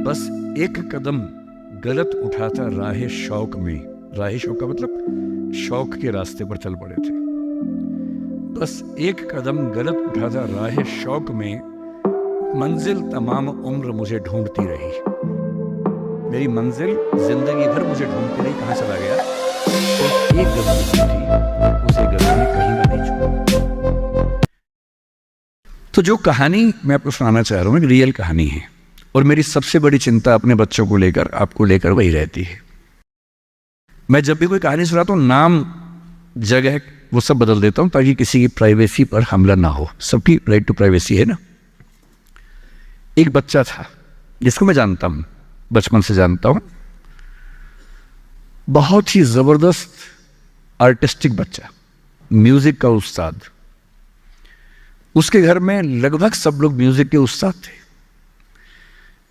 बस एक कदम गलत उठाता राह शौक में, राह शौक का मतलब शौक के रास्ते पर चल पड़े थे। बस एक कदम गलत उठाता राह शौक में, मंजिल तमाम उम्र मुझे ढूंढती रही। मेरी मंजिल जिंदगी भर मुझे ढूंढती रही, कहाँ चला गया। तो एक गलती थी, उसे गलती में कहीं ना नहीं छूटा। तो जो कहानी मैं आपको सुनाना चाह रहा हूँ एक रियल कहानी है, और मेरी सबसे बड़ी चिंता अपने बच्चों को लेकर, आपको लेकर वही रहती है। मैं जब भी कोई कहानी सुनाता हूँ, नाम, जगह, वो सब बदल देता हूँ ताकि किसी की प्राइवेसी पर हमला ना हो। सबकी राइट टू प्राइवेसी है ना। एक बच्चा था जिसको मैं जानता हूँ, बचपन से जानता हूँ, बहुत ही जबरदस्त आर्टिस्टिक बच्चा, म्यूजिक का उस्ताद। उसके घर में लगभग सब लोग म्यूजिक के उस्ताद थे।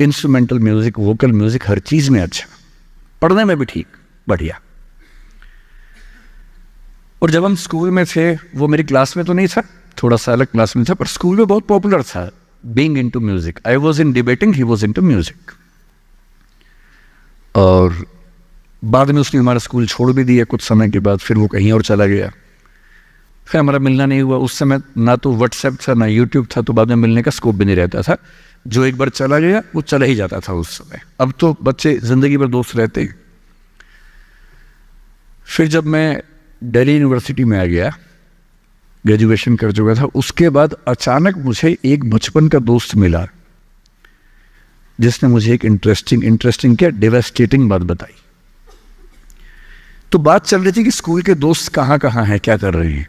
इंस्ट्रूमेंटल म्यूजिक, वोकल म्यूजिक, हर चीज में अच्छा, पढ़ने में भी ठीक, बढ़िया। और जब हम स्कूल में थे, वो मेरी क्लास में तो नहीं था, थोड़ा सा अलग क्लास में था, पर स्कूल में बहुत पॉपुलर था, being into music. I was in debating, he was into music. और बाद में उसने हमारा स्कूल छोड़ भी दिया कुछ समय के बाद, फिर वो कहीं और चला गया, फिर हमारा मिलना नहीं हुआ। उस समय ना तो व्हाट्सएप था ना यूट्यूब था, तो बाद में मिलने का स्कोप भी नहीं रहता था। जो एक बार चला गया वो चला ही जाता था उस समय। अब तो बच्चे जिंदगी भर दोस्त रहते हैं। फिर जब मैं दिल्ली यूनिवर्सिटी में आ गया, ग्रेजुएशन कर चुका था, उसके बाद अचानक मुझे एक बचपन का दोस्त मिला जिसने मुझे एक इंटरेस्टिंग क्या, डेवास्टेटिंग बात बताई। तो बात चल रही थी कि स्कूल के दोस्त कहाँ कहाँ हैं, क्या कर रहे हैं।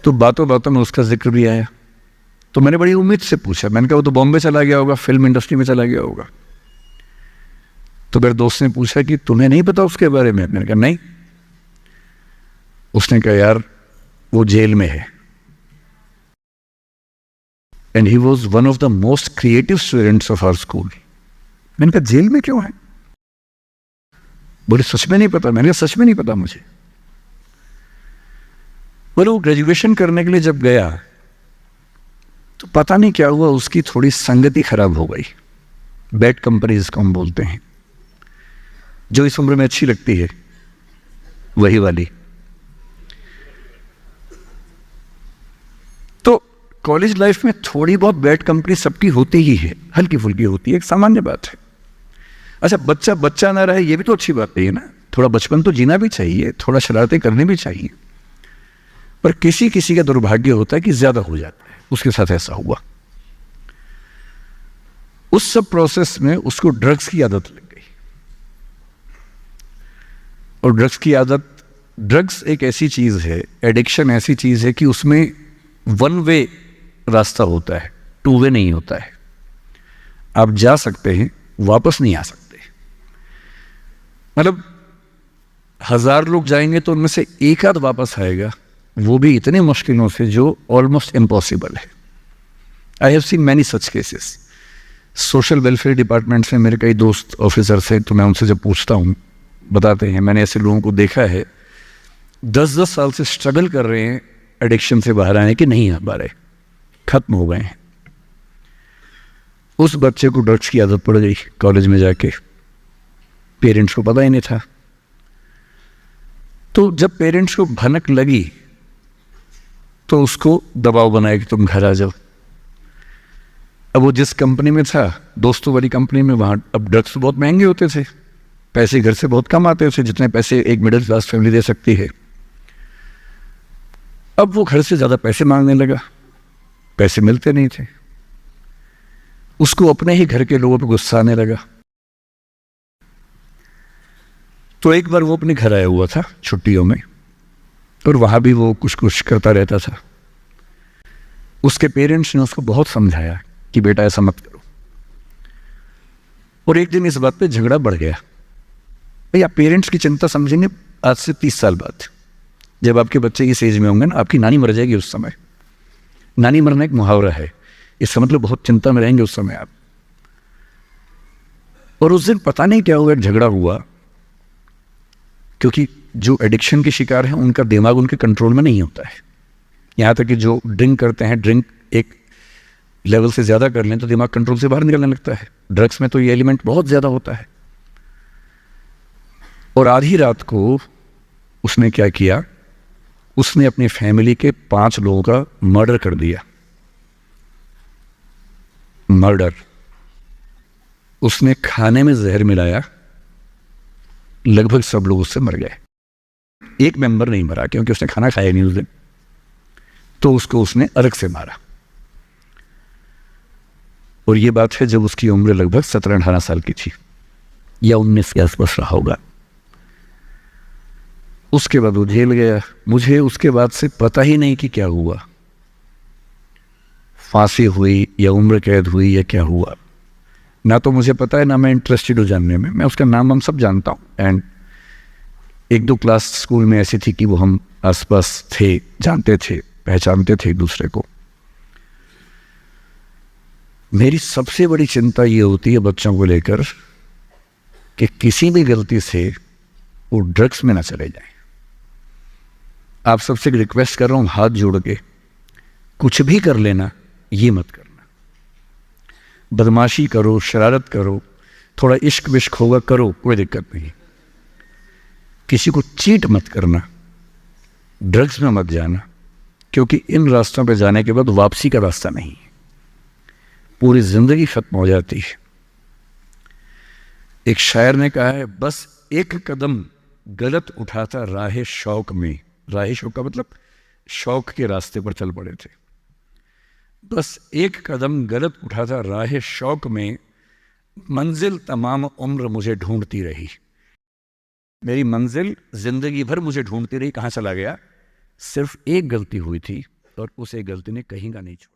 तो बातों बातों में उसका जिक्र भी आया। तो मैंने बड़ी उम्मीद से पूछा, मैंने कहा वो तो बॉम्बे चला गया होगा, फिल्म इंडस्ट्री में चला गया होगा। तो मेरे दोस्त ने पूछा कि तुम्हें नहीं पता उसके बारे में। मैंने कहा नहीं। उसने कहा यार वो जेल में है, and he was one of the most creative students of our school. मैंने कहा जेल में क्यों है। बोले सच में नहीं पता। मैंने कहा सच में नहीं पता मुझे। बोले वो ग्रेजुएशन करने के लिए जब गया तो पता नहीं क्या हुआ, उसकी थोड़ी संगति खराब हो गई। बैड कंपनी जिसको हम बोलते हैं, जो इस उम्र में अच्छी लगती है, वही वाली। तो कॉलेज लाइफ में थोड़ी बहुत बैड कंपनी सबकी होती ही है, हल्की फुल्की होती है, एक सामान्य बात है। अच्छा, बच्चा बच्चा ना रहे ये भी तो अच्छी बात नहीं है ना। थोड़ा बचपन तो जीना भी चाहिए, थोड़ा शरारतें करनी भी चाहिए। पर किसी किसी का दुर्भाग्य होता है कि ज्यादा हो जाता है। उसके साथ ऐसा हुआ। उस सब प्रोसेस में उसको ड्रग्स की आदत लग गई। और ड्रग्स की आदत, ड्रग्स एक ऐसी चीज है, एडिक्शन ऐसी चीज है कि उसमें वन वे रास्ता होता है, टू वे नहीं होता है। आप जा सकते हैं, वापस नहीं आ सकते। मतलब 1000 लोग जाएंगे तो उनमें से एक आध वापस आएगा, वो भी इतने मुश्किलों से जो ऑलमोस्ट इम्पॉसिबल है। I have seen many such cases. Social welfare department से मेरे कई दोस्त ऑफिसर से, तो मैं उनसे जब पूछता हूँ बताते हैं, मैंने ऐसे लोगों को देखा है 10-10 साल से स्ट्रगल कर रहे हैं एडिक्शन से बाहर आने के, नहीं आ पा रहे, खत्म हो गए हैं। उस बच्चे को ड्रग्स की आदत पड़ गई कॉलेज में जाके, पेरेंट्स को पता ही नहीं था। तो जब पेरेंट्स को भनक लगी तो उसको दबाव बनाया कि तुम घर आ जाओ। अब वो जिस कंपनी में था, दोस्तों वाली कंपनी में, वहां अब ड्रग्स बहुत महंगे होते थे, पैसे घर से बहुत कम आते थे, जितने पैसे एक मिडिल क्लास फैमिली दे सकती है। अब वो घर से ज्यादा पैसे मांगने लगा, पैसे मिलते नहीं थे। उसको अपने ही घर के लोगों पर गुस्सा आने लगा। तो एक बार वो अपने घर आया हुआ था छुट्टियों में, और वहां भी वो कुछ कुछ करता रहता था। उसके पेरेंट्स ने उसको बहुत समझाया कि बेटा ऐसा मत करो। और एक दिन इस बात पे झगड़ा बढ़ गया। भैया पेरेंट्स की चिंता समझेंगे आज से 30 साल बाद, जब आपके बच्चे इस एज में होंगे ना, आपकी नानी मर जाएगी उस समय। नानी मरना एक मुहावरा है, इसका मतलब बहुत चिंता में रहेंगे उस समय आप। और उस दिन पता नहीं क्या हुआ, झगड़ा हुआ, क्योंकि जो एडिक्शन के शिकार हैं उनका दिमाग उनके कंट्रोल में नहीं होता है। यहाँ तक कि जो ड्रिंक करते हैं, ड्रिंक एक लेवल से ज़्यादा कर लें तो दिमाग कंट्रोल से बाहर निकलने लगता है। ड्रग्स में तो ये एलिमेंट बहुत ज़्यादा होता है। और आधी रात को उसने क्या किया, उसने अपनी फैमिली के 5 लोगों का मर्डर कर दिया। मर्डर। उसने खाने में जहर मिलाया, लगभग सब लोग उससे मर गए। एक मेंबर नहीं मरा क्योंकि उसने खाना खाया नहीं उस दिन, तो उसको उसने अर्क से मारा। और ये बात है जब उसकी उम्र लगभग 17-18 साल की थी या 19 के आसपास रहा होगा। उसके बाद वो जेल गया। मुझे उसके बाद से पता ही नहीं कि क्या हुआ, फांसी हुई या उम्र कैद हुई या क्या हुआ, ना तो मुझे पता है ना मैं इंटरेस्टेड हूँ जानने में। मैं उसका नाम हम सब जानता हूँ, एंड 1-2 क्लास स्कूल में ऐसी थी कि वो हम आसपास थे, जानते थे, पहचानते थे एक दूसरे को। मेरी सबसे बड़ी चिंता ये होती है बच्चों को लेकर कि किसी भी गलती से वो ड्रग्स में ना चले जाएं। आप सबसे रिक्वेस्ट कर रहा हूँ हाथ जोड़ के, कुछ भी कर लेना, ये मत करना। बदमाशी करो, शरारत करो, थोड़ा इश्क विश्क होगा करो, कोई दिक्कत नहीं। किसी को चीट मत करना, ड्रग्स में मत जाना, क्योंकि इन रास्तों पे जाने के बाद वापसी का रास्ता नहीं है, पूरी जिंदगी खत्म हो जाती है। एक शायर ने कहा है, बस एक कदम गलत उठाता राह शौक में। राह शौक का मतलब शौक के रास्ते पर चल पड़े थे। बस एक कदम गलत उठाता राह शौक में, मंजिल तमाम उम्र मुझे ढूंढती रही। मेरी मंजिल जिंदगी भर मुझे ढूंढती रही, कहाँ चला गया। सिर्फ एक गलती हुई थी और उस एक गलती ने कहीं का नहीं छोड़ा।